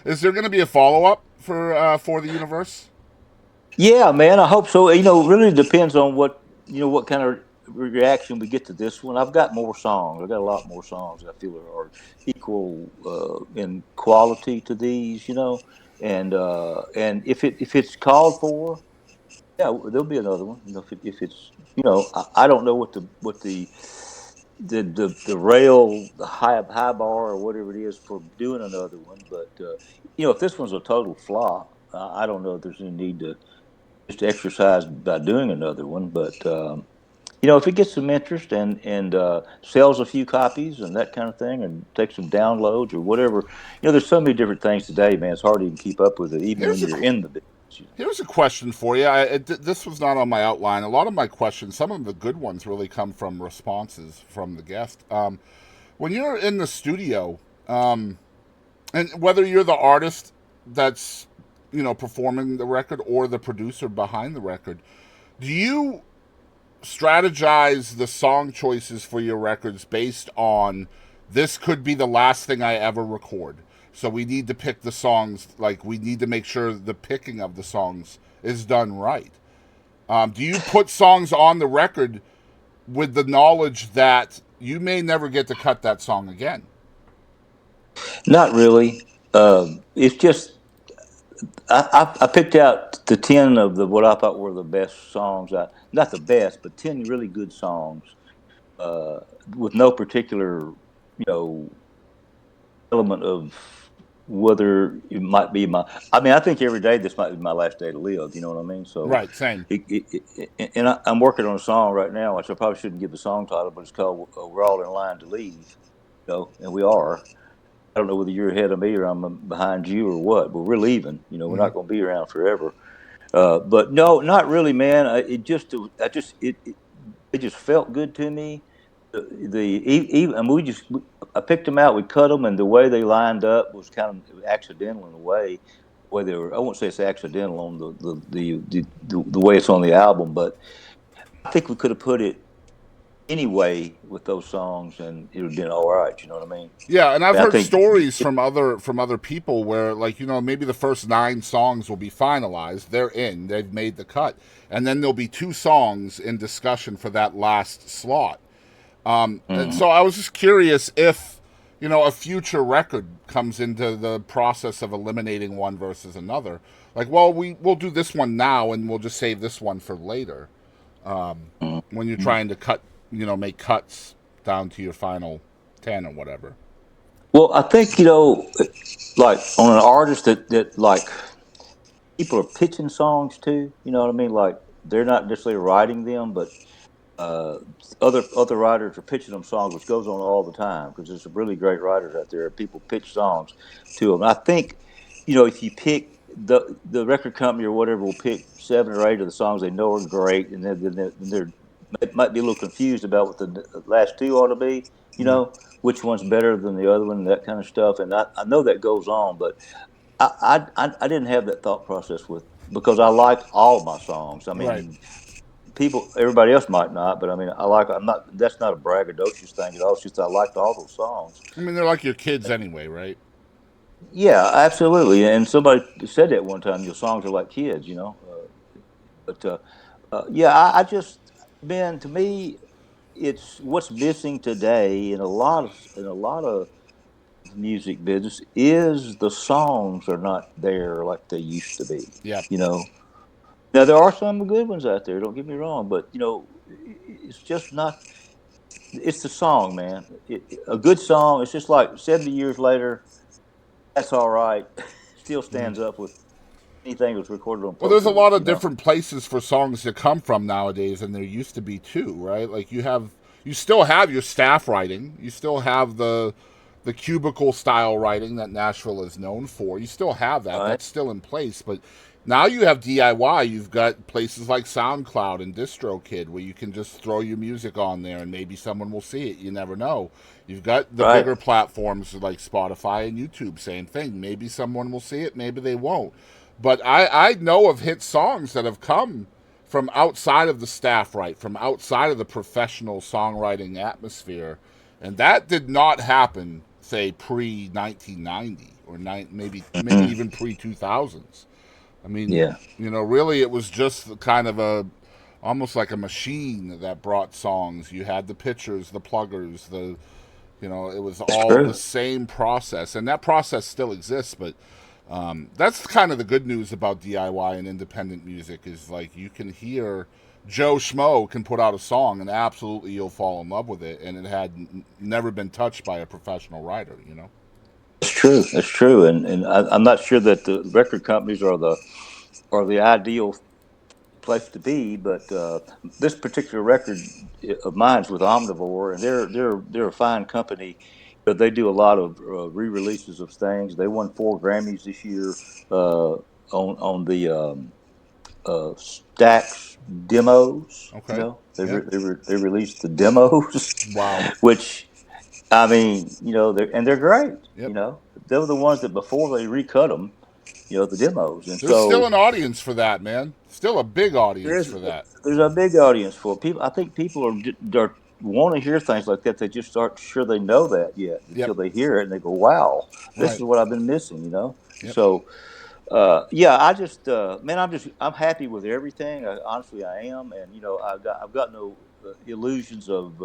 Is there going to be a follow up for the universe? Yeah, man, I hope so. It really depends on what kind of reaction we get to this one. I've got more songs. I've got a lot more songs that I feel are equal in quality to these. And if it's called for, yeah, there'll be another one. If it's I don't know what the rail, the high bar or whatever it is for doing another one, but if this one's a total flop, I don't know if there's any need to just exercise by doing another one. But if it gets some interest and sells a few copies and that kind of thing, and takes some downloads or whatever, there's so many different things today, man. It's hard to even keep up with it, even Here's when a you're in the business. Here's a question for you. This was not on my outline. A lot of my questions, some of the good ones, really come from responses from the guest. When you're in the studio, and whether you're the artist that's performing the record or the producer behind the record, do you strategize the song choices for your records based on this could be the last thing I ever record? So we need to pick the songs, like we need to make sure the picking of the songs is done right. Do you put songs on the record with the knowledge that you may never get to cut that song again? Not really. It's just I picked out the 10 of the what I thought were the best songs. Not the best, but 10 really good songs uh, with no particular know element of whether it might be my. I mean, I think every day this might be my last day to live. You know what I mean? So, Right, same. and I'm working on a song right now, which I probably shouldn't give the song title, but it's called "We're All in Line to Leave." And we are. I don't know whether you're ahead of me or I'm behind you or what, but we're leaving. We're Mm-hmm. not going to be around forever. But no, not really, man. It just felt good to me. And I picked them out. We cut them, and the way they lined up was kind of accidental in a way. The way they were, I won't say it's accidental on the way it's on the album, but I think we could have put it anyway with those songs, and it would have been all right. You know what I mean? Yeah, and I've I heard think stories from other people where, like, maybe the first 9 songs will be finalized, they're in, they've made the cut, and then there'll be 2 songs in discussion for that last slot. And Mhm. so I was just curious if a future record comes into the process of eliminating one versus another. Like, well, we'll do this one now, and we'll just save this one for later. When you're Mhm. trying to make cuts down to your final 10 or whatever. Well, I think like on an artist that like people are pitching songs to. You know what I mean? Like they're not necessarily writing them, but uh, other writers are pitching them songs, which goes on all the time because there's some really great writers out there. People pitch songs to them. I think if you pick the record company or whatever will pick 7 or 8 of the songs they know are great, and then they're might be a little confused about what the last 2 ought to be. You Mm-hmm. know which one's better than the other one, and that kind of stuff. And I know that goes on, but I didn't have that thought process with because I like all my songs. I Right. mean, everybody else might not, but I mean, I'm not. That's not a braggadocious thing at all. It's just I liked all those songs. I mean, they're like your kids anyway, right? Yeah, absolutely. And somebody said that one time. Your songs are like kids, yeah, I just, man, to me, it's what's missing today in a lot of music business is the songs are not there like they used to be. Yep. You know, now there are some good ones out there. Don't get me wrong, but it's just not. It's the song, man. A good song. It's just like 70 years later. That's all right. Still Mm-hmm. stands up with anything that's recorded on Well, Pro there's a Tools. lot of different places for songs to come from nowadays than there used to be too, right? Like you still have your staff writing, you still have the cubicle style writing that Nashville is known for. You still have that. All right. That's still in place, but now you have DIY. You've got places like SoundCloud and DistroKid where you can just throw your music on there and maybe someone will see it. You never know. You've got the Right. bigger platforms like Spotify and YouTube, same thing. Maybe someone will see it, maybe they won't. But I know of hit songs that have come from outside of the staff right, from outside of the professional songwriting atmosphere. And that did not happen, say, pre 1990. or maybe Mhm. even pre-2000s. I mean, Yeah, really, it was just kind of almost like a machine that brought songs. You had the pitchers, the pluggers, it was that's all the true. same process, and that process still exists. But that's kind of the good news about DIY and independent music is like you can hear Joe Schmo can put out a song and absolutely you'll fall in love with it, and it had never been touched by a professional writer. That's true. That's true. I'm not sure that the record companies are the ideal place to be, but this particular record of mine's with Omnivore, and they're a fine company, but they do a lot of re-releases of things. They won 4 Grammys this year on the Stax demos. You Okay. know, Yeah. they released the demos, Wow. which I mean, they're great. Yep. They were the ones that before they recut them, the demos, and There's still so an audience for that, man. Still a big audience there's for that. there's a big audience for people. I think people are want to hear things like that. They just aren't sure they know that yet Yep. until they hear it and they go, "Wow, this Right. is what I've been missing." Yep. So yeah, I just man, I'm happy with everything. Honestly, I am, and I've got no illusions of.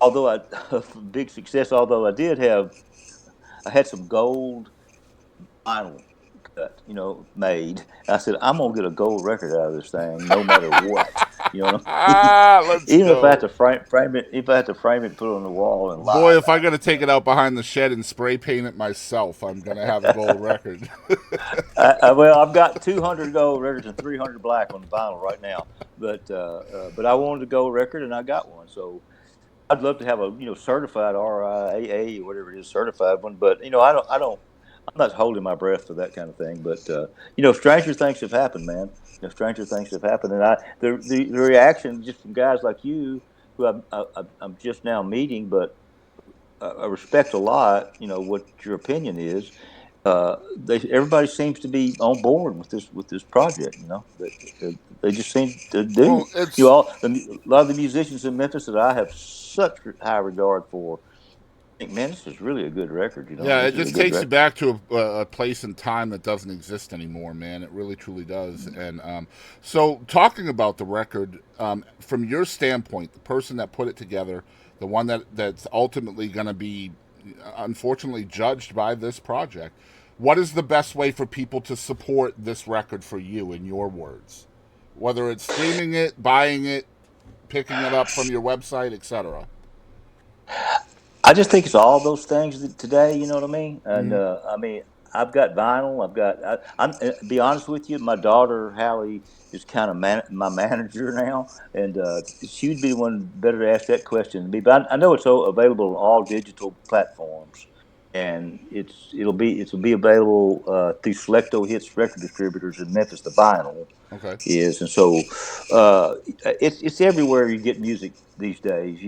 Although I of big success, although I had some gold vinyl cut, made. I said, I'm gonna get a gold record out of this thing, no matter what. You know what I mean? Let's Even if I have go. to frame it, if I have to frame it, put it on the wall and lie Boy, if I about got to it. take it out behind the shed and spray paint it myself, I'm going to have a gold record. Well, I've got 200 gold records and 300 black on the vinyl right now, but I wanted a gold record and I got one. So I'd love to have a certified RIAA or whatever it is, certified one. But I'm not holding my breath for that kind of thing. But stranger things have happened, man. Stranger things have happened, and the reaction just from guys like you, who I'm just now meeting, but I respect a lot. What your opinion is. Everybody seems to be on board with this project. They just seem to do. Well, it's A lot of the musicians in Memphis that I have such high regard for think, man, this is really a good record. Yeah, it This is a just good takes you record. back to a place and time that doesn't exist anymore, man. It really, truly does. And so, talking about the record, from your standpoint, the person that put it together, the one that's ultimately going to be, unfortunately, judged by this project, what is the best way for people to support this record for you, in your words? Whether it's streaming it, buying it, picking it up from your website, etc. I just think it's all those things today. You know what I mean? And Mm-hmm. I mean, I've got vinyl. I'm be honest with you. My daughter Hallie is kind of my manager now, and she'd be the one better to ask that question than me. But I know it's available on all digital platforms, and it'll be available through Selecto Hits record distributors in Memphis. The vinyl Okay. is, and so it's everywhere you get music these days.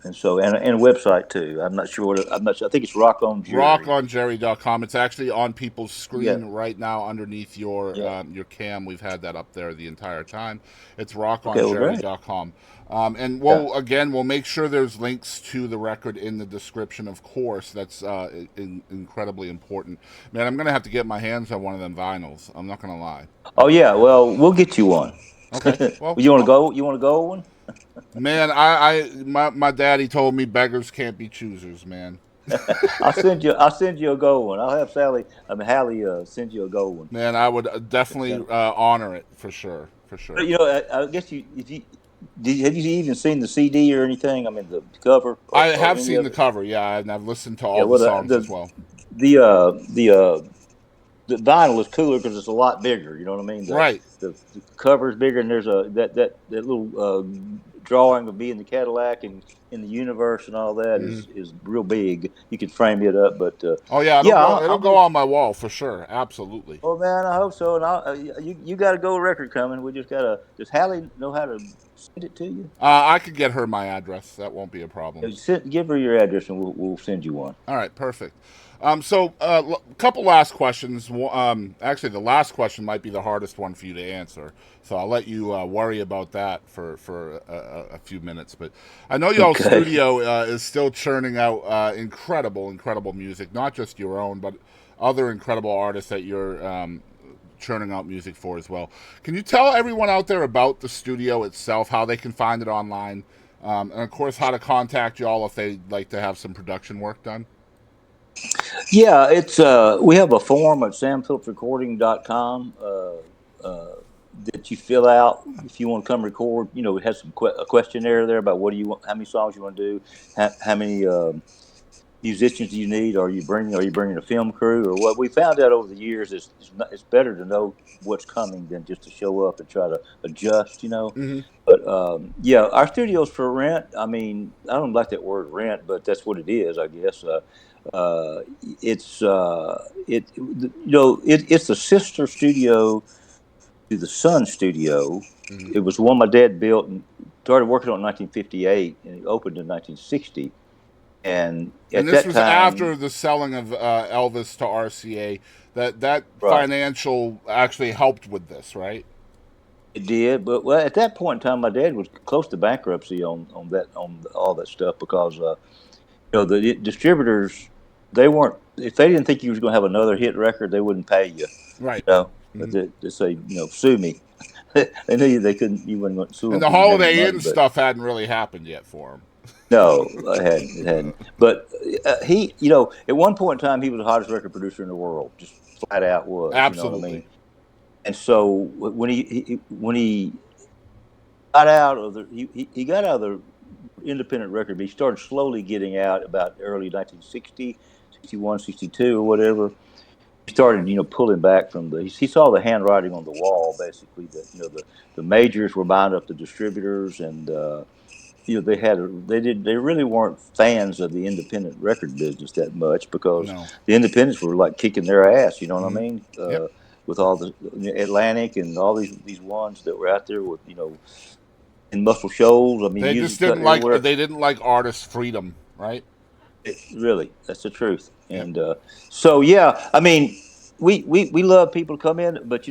And so and a website too. I'm not sure what I'm not sure. I think it's Rock on Jerry. rockonjerry.com. It's actually on people's Yeah, screen right now underneath yeah. your cam. We've had that up there the entire time. It's Okay, well, great. rockonjerry.com. And Yeah. we'll make sure there's links to the record in the description, of course. That's incredibly important. Man, I'm going to have to get my hands on one of them vinyls. I'm not going to lie. Oh yeah. Well, we'll get you one. Okay. Well, You want to go? You want to go one? man, my daddy told me beggars can't be choosers, man. I'll send you a gold one. I'll have Hallie send you a gold one. Man, I would definitely And, honor it for sure. For sure. I guess if you have you even seen the CD or anything? I mean, the cover I or have any seen of the it. cover, yeah, and I've listened to Yeah. all the Well, songs as well. the uh, the uh, the vinyl is cooler because it's a lot bigger. You know what I mean? Right. The cover is bigger, and there's that little drawing of being the Cadillac and in the universe and all that Hmm. is real big. You could frame it up, but Oh yeah, yeah, it'll I'll go make. on my wall for sure. Absolutely. Oh man, I hope so. And you got a gold record coming. We just gotta. Does Hallie know how to send it to you? I could get her my address. That won't be a problem. Give her your address, and we'll send you one. All right, perfect. A couple last questions. Actually, the last question might be the hardest one for you to answer. So I'll let you worry about that for a few minutes. But I know y'all Okay. studio is still churning out incredible music, not just your own, but other incredible artists that you're churning out music for as well. Can you tell everyone out there about the studio itself, how they can find it online, and of course how to contact y'all if they'd like to have some production work done? Yeah, it's we have a form at samphillipsrecording.com that you fill out if you want to come record. You know, it has a questionnaire there about what do you want, how many songs you want to do, how many musicians do you need? Are you bringing a film crew or what? We found out over the years it's better to know what's coming than just to show up and try to adjust. You know. Mm-hmm. But yeah, our studio's for rent. I mean, I don't like that word rent, but that's what it is, I guess. Uh, it's it's the sister studio to the Sun Studio. Mm-hmm. It was the one my dad built and started working on in 1958, and it opened in 1960. And And at this that was time, after the selling of Elvis to RCA. That right, financial actually helped with this, right? it did. But well, at that point in time, my dad was close to bankruptcy on all that stuff because the distributors, they weren't, if they didn't think you was going to have another hit record, they wouldn't pay you. You Right. know, Mm-hmm. they say, sue me. They knew they couldn't, you wouldn't want to sue And them the because you didn't have any Holiday money. Inn But stuff hadn't really happened yet for him. no, it hadn't. But he, at one point in time, he was the hottest record producer in the world, just flat out was. You know what I mean? Absolutely. And so when he got out of he got out of the independent record, but he started slowly getting out about early 1960, 61, 62, or whatever. He started, pulling back from he saw the handwriting on the wall, basically, that, the majors were buying up the distributors, and, they really weren't fans of the independent record business that much because No. the independents were like kicking their ass, you know what I Mm-hmm. mean? Yep. With all the Atlantic and all these ones that were out there with, in Muscle Shoals. I mean, They just music didn't like everywhere. they didn't like artist freedom, right? Really, that's the truth. Yep. And so, yeah, I mean, we love people to come in, but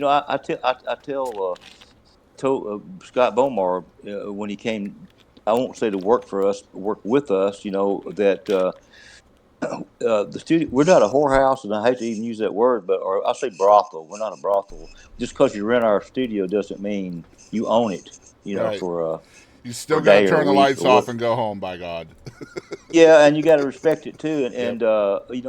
told Scott Bomar when he came. I won't say to work for us, work with us. That the studio. We're not a whorehouse, and I hate to even use that word, but or I say brothel. We're not a brothel. Just because you rent our studio doesn't mean you own it. Right. For You for still a got to day or a turn the week lights or what. off and go home, by God. Yeah, and you got to respect it too. And, Yep. and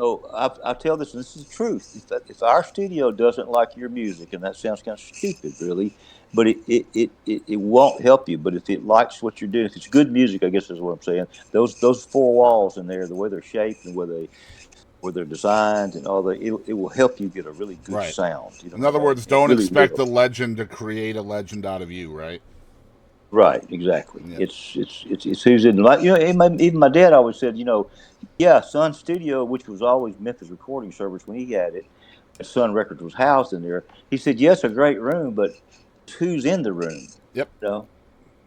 I tell this, and this is the truth. If our studio doesn't like your music, and that sounds kind of stupid, really, but it won't help you. But if it likes what you're doing, if it's good music, I guess is what I'm saying. Those four walls in there, the way they're shaped and where they're designed and all that, it will help you get a really good Right. sound. You know In what other I mean? words, It don't really expect will. the legend to create a legend out of you, right? Right, exactly. Yep. It's who's in the light. Even my dad always said, yeah, Sun Studio, which was always Memphis Recording Service when he had it, Sun Records was housed in there. He said, yes, a great room, but it's who's in the room. Yep. You know,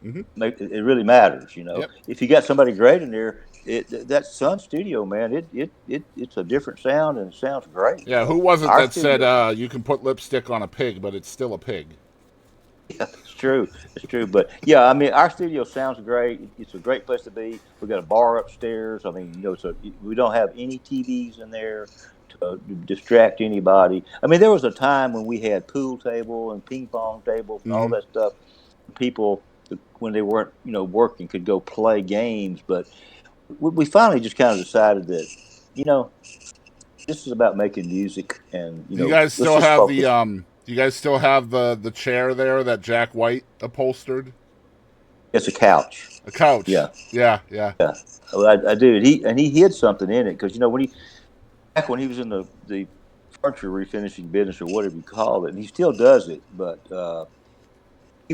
Mm-hmm. it really matters. Yep. If you got somebody great in there, that Sun Studio, man, it's a different sound and it sounds great. Yeah. Who was it Our that said studio. you can put lipstick on a pig, but it's still a pig? Yeah, it's true. It's true. But yeah, I mean, our studio sounds great. It's a great place to be. We got a bar upstairs. I mean, so we don't have any TVs in there to distract anybody. I mean, there was a time when we had pool table and ping pong tables and all Mm-hmm. that stuff. People, when they weren't, working, could go play games. But we finally just kind of decided that, you know, this is about making music, and Do you guys let's still just have the focus. Do you guys still have the chair there that Jack White upholstered? It's a couch. A couch. Yeah. Yeah. Yeah. Yeah, well, I do. He hid something in it because back when he was in the furniture refinishing business or whatever you call it, and he still does it. But they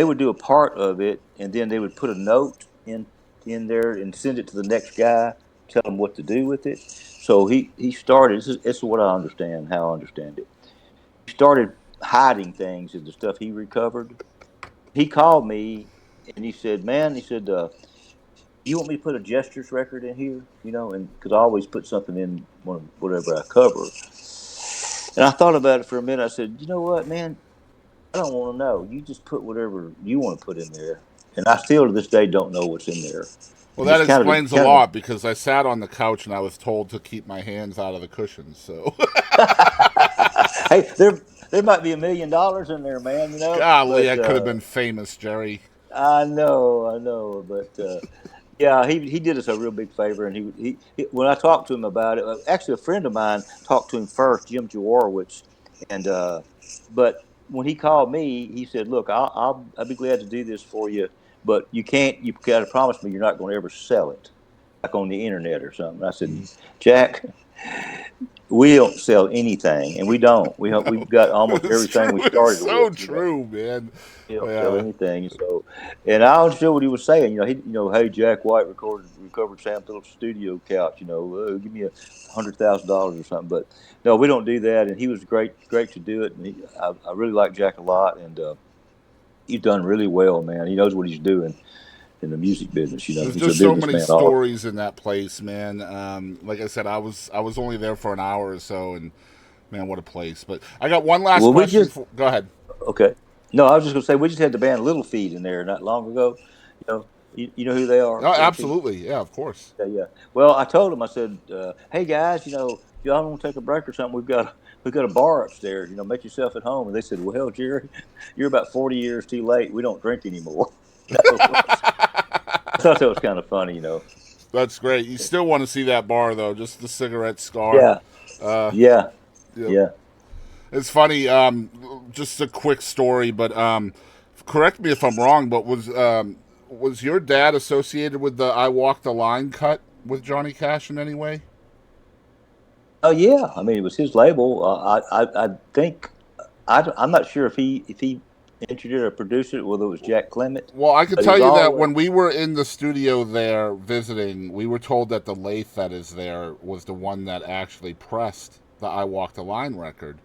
would do a part of it, and then they would put a note in there and send it to the next guy, tell him what to do with it. So he started. This is what I understand. How I understand it. He started hiding things in the stuff he recovered. He called me and he said, "Man," he said. you want me to put a Gestures record in here? You know, and because I always put something in whatever I cover. And I thought about it for a minute. I said, you know what, man? I don't want to know. You just put whatever you want to put in there. And I still to this day don't know what's in there. Well, And that it's explains a kind of lot because I sat on the couch and I was told to keep my hands out of the cushions. So, hey, there might be $1 million in there, man. You know, golly, but I could have been famous, Jerry. I know, but yeah, he did us a real big favor, and he when I talked to him about it, actually a friend of mine talked to him first, Jim Jaworowitz, and but when he called me, he said, "Look, I'll be glad to do this for you, but you got to promise me you're not going to ever sell it, like on the internet or something." I said, "Jack, we don't sell anything, and we don't. We've got almost It's everything true. we It's started so with, you know." true, man. He don't sell Yeah, anything. So, and I understood what he was saying. Hey, Jack White recovered Sam Phillips studio couch. Give me $100,000 or something. But no, we don't do that. And he was great to do it. And I really like Jack a lot. And he's done really well, man. He knows what he's doing in the music business. there's He's a just so many businessman. Also, stories in that place, man. Like I said, I was only there for an hour or so, and man, what a place. But I got one last well, we question. just Go ahead. okay. No, I was just gonna say we just had the band Little Feat in there not long ago. You know who they are, Oh, Little Feat. absolutely. Yeah, of course. Yeah, yeah. Well, I told him, I said, "Hey guys, if y'all want to take a break or something, we've got a bar upstairs. Make yourself at home." And they said, "Well, Jerry, you're about 40 years too late. We don't drink anymore." I thought that was kind of funny. That's great. You still want to see that bar though, just the cigarette scar. Yeah, Uh, yeah, yep. yeah. It's funny. Just a quick story, but correct me if I'm wrong. But was your dad associated with the "I Walk the Line" cut with Johnny Cash in any way? Oh yeah. I mean, it was his label. I think I'm not sure if he entered it or produced it, whether it was Jack Clement, Well, I could but it tell was you that always. when we were in the studio there visiting, we were told that the lathe that is there was the one that actually pressed the "I Walk the Line" record.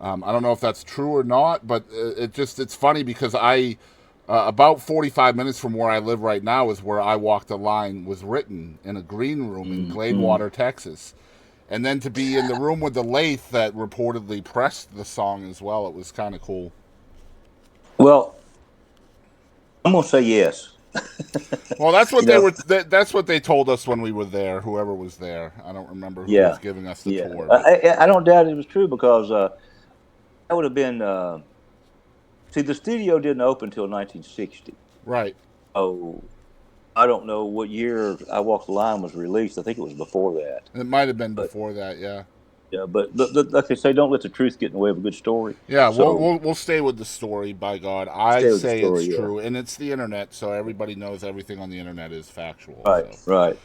I don't know if that's true or not, but it's funny because I about 45 minutes from where I live right now is where "I Walk the Line" was written in a green room in Mm. Gladewater, Texas. And then to be in the room with the lathe that reportedly pressed the song as well, it was kind of cool. Well, I'm gonna say yes. Well, that's what You they know, were. That's what they told us when we were there. Whoever was there, I don't remember who was yeah, giving us the yeah. tour, but I don't doubt it was true because that would have been. See, the studio didn't open until 1960. right. Oh, I don't know what year I Walked the Line was released. I think it was before that. It might have been But before that. Yeah, yeah, but like they say, don't let the truth get in the way of a good story. yeah. We'll So we'll we'll stay with the story. By God, I stay with the say it's story. Yeah. true, and it's the internet, so everybody knows everything on the internet is factual. Right. So Right.